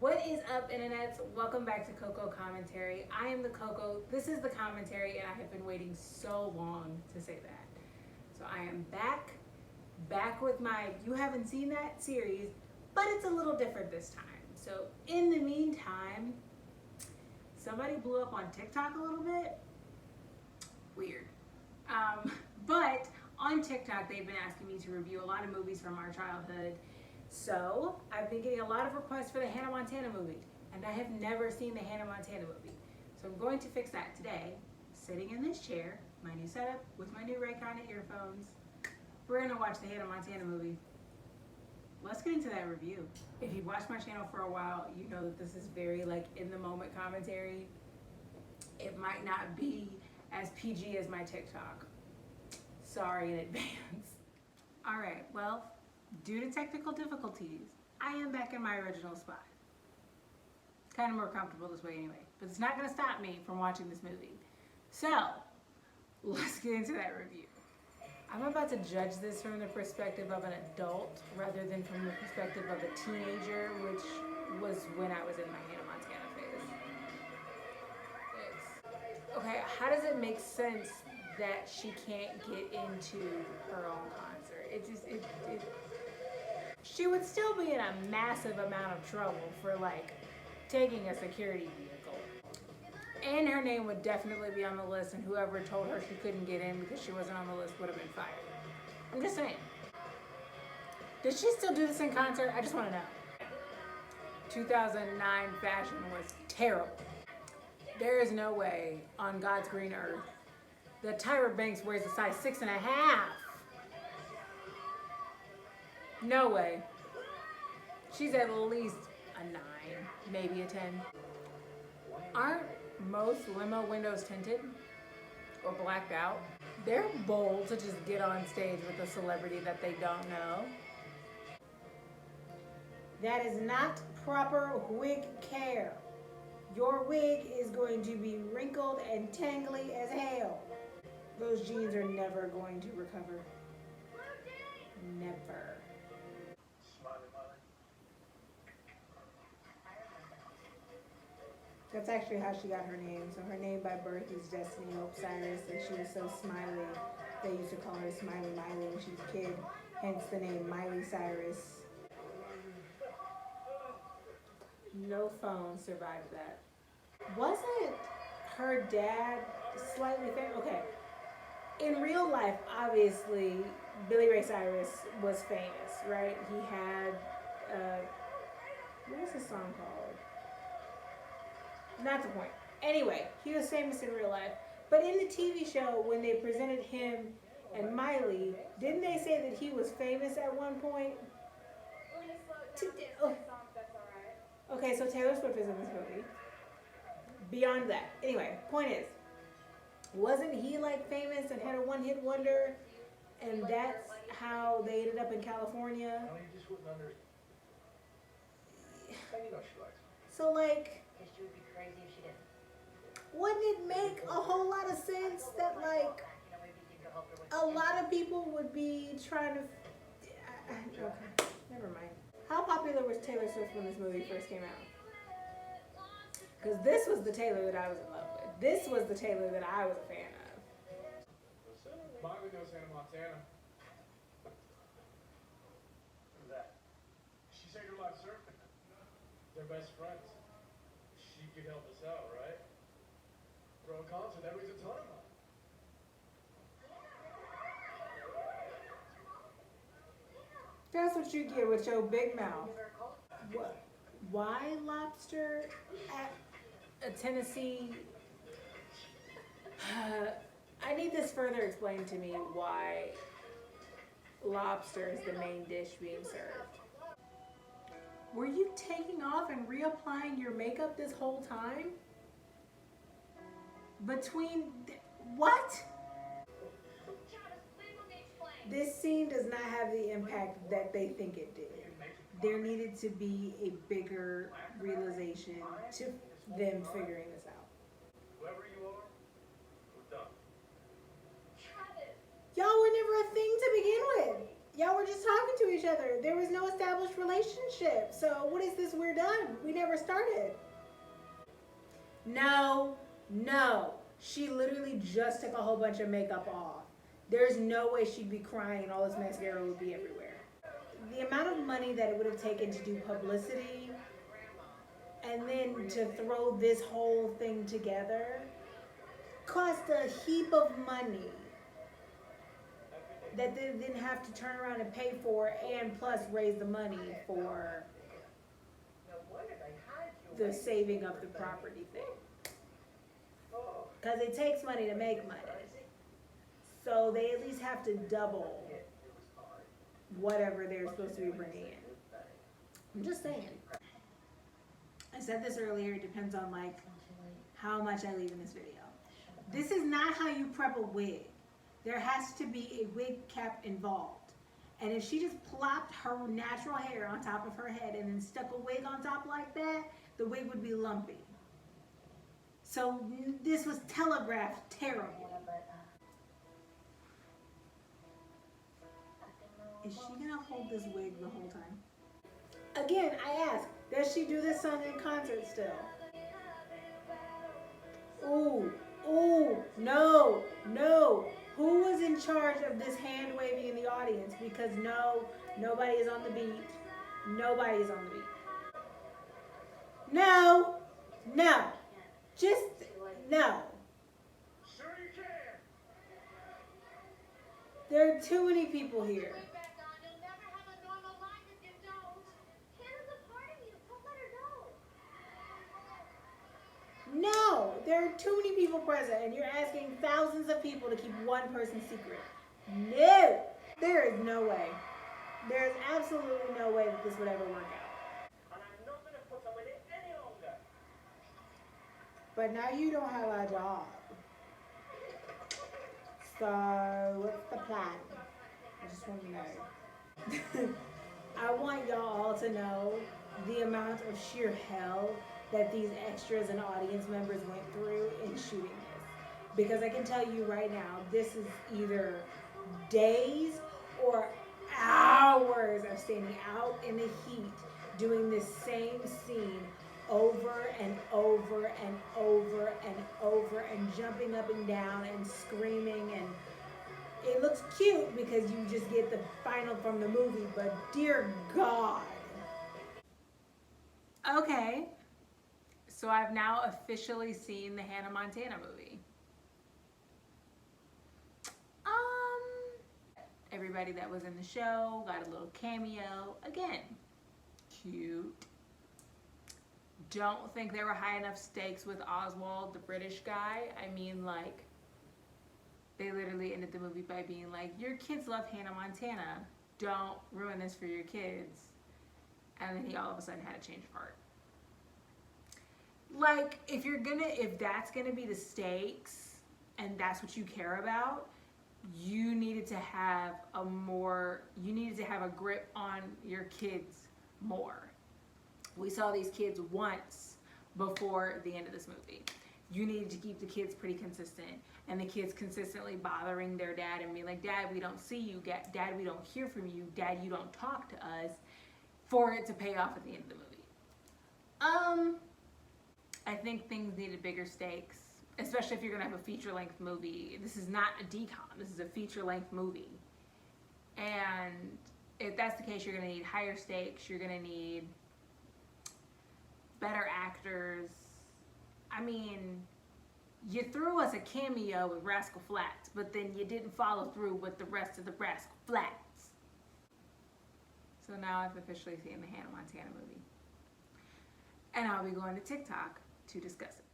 What is up, internets? Welcome back to Coco Commentary. I am the Coco. This is the commentary, and I have been waiting so long to say that. So I am back with my You Haven't Seen That series, but it's a little different this time. So in the meantime, somebody blew up on TikTok a little bit. Weird. But on TikTok, they've been asking me to review a lot of movies from our childhood. So I've been getting a lot of requests for the Hannah Montana movie, and I have never seen the Hannah Montana movie. So I'm going to fix that today, sitting in this chair, my new setup, with my new Raycon earphones. We're gonna watch the Hannah Montana movie. Let's get into that review. If you've watched my channel for a while, you know that this is very like in the moment commentary. It might not be as PG as my TikTok. Sorry in advance. All right, well, due to technical difficulties, I am back in my original spot. It's kind of more comfortable this way anyway, but it's not gonna stop me from watching this movie. So, let's get into that review. I'm about to judge this from the perspective of an adult rather than from the perspective of a teenager, which was when I was in my Hannah Montana phase. Okay, how does it make sense that she can't get into her own concert? She would still be in a massive amount of trouble for like taking a security vehicle. And her name would definitely be on the list, and whoever told her she couldn't get in because she wasn't on the list would have been fired. I'm just saying. Does she still do this in concert? I just want to know. 2009 fashion was terrible. There is no way on God's green earth that Tyra Banks wears a size 6.5. No way. She's at least a 9, maybe a 10. Aren't most limo windows tinted or blacked out? They're bold to just get on stage with a celebrity that they don't know. That is not proper wig care. Your wig is going to be wrinkled and tangly as hell. Those jeans are never going to recover. Never. That's actually how she got her name. So her name by birth is Destiny Hope Cyrus, and she was so smiley, they used to call her Smiley Miley when she was a kid, hence the name Miley Cyrus. No phone survived that. Wasn't her dad slightly famous? Okay. In real life, obviously, Billy Ray Cyrus was famous, right? He had, what was his song called? Not the point. Anyway, he was famous in real life. But in the TV show, when they presented him and Miley, didn't they say that he was famous at one point? Okay, so Taylor Swift is in this movie. Beyond that. Anyway, point is, wasn't he like famous and had a one-hit wonder? And that's how they ended up in California? So like, wouldn't it make a whole lot of sense that like a lot of people would be trying to okay, never mind. How popular was Taylor Swift when this movie first came out? Because this was the Taylor that I was in love with. This was the Taylor that I was a fan of. Miley knows Hannah Montana. Who's that? She said you're live surfing. They're best friends. She could help us out, right? Throw a concert, that raise a ton of money. That's what you get with your big mouth. What? Why lobster at a Tennessee? I need this further explained to me why lobster is the main dish being served. Were you taking off and reapplying your makeup this whole time? What? This scene does not have the impact that they think it did. There needed to be a bigger realization to them figuring this out. Whoever you are, we're done. Y'all were never a thing to begin with. Y'all were just talking to each other. There was no established relationship. So what is this? We're done. We never started. No, no. She literally just took a whole bunch of makeup off. There's no way she'd be crying and all this mascara would be everywhere. The amount of money that it would have taken to do publicity and then to throw this whole thing together cost a heap of money that they didn't have to turn around and pay for and plus raise the money for the saving of the property thing. Because it takes money to make money. So they at least have to double whatever they're supposed to be bringing in. I'm just saying. I said this earlier, it depends on like how much I leave in this video. This is not how you prep a wig. There has to be a wig cap involved. And if she just plopped her natural hair on top of her head and then stuck a wig on top like that, the wig would be lumpy. So this was telegraphed terribly. Is she gonna hold this wig the whole time? Again, I ask, does she do this song in concert still? Ooh, ooh, no, no. Who was in charge of this hand waving in the audience? Because no, nobody is on the beat. Nobody is on the beat. No, no, just no. Sure you can. There are too many people here. No, there are too many people present and you're asking thousands of people to keep one person's secret. No, there is no way. There is absolutely no way that this would ever work out. And I'm not going to put up with it any longer. But now you don't have a job. So what's the plan? I just want to know. I want y'all all to know the amount of sheer hell that these extras and audience members went through in shooting this. Because I can tell you right now, this is either days or hours of standing out in the heat doing this same scene over and over and over and over and jumping up and down and screaming, and it looks cute because you just get the final from the movie, but dear God. Okay. So I've now officially seen the Hannah Montana movie. Everybody that was in the show got a little cameo. Again, cute. Don't think there were high enough stakes with Oswald, the British guy. I mean, like, they literally ended the movie by being like, your kids love Hannah Montana. Don't ruin this for your kids. And then he all of a sudden had to change of heart. Like, if that's gonna be the stakes and that's what you care about, you needed to have a grip on your kids more. We saw these kids once before the end of this movie. You needed to keep the kids pretty consistent, and the kids consistently bothering their dad and being like, Dad, we don't see you. Dad, we don't hear from you. Dad, you don't talk to us, for it to pay off at the end of the movie. I think things needed bigger stakes, especially if you're gonna have a feature-length movie. This is not a decom, this is a feature-length movie. And if that's the case, you're gonna need higher stakes, you're gonna need better actors. I mean, you threw us a cameo with Rascal Flatts, but then you didn't follow through with the rest of the Rascal Flatts. So now I've officially seen the Hannah Montana movie. And I'll be going to TikTok to discuss it.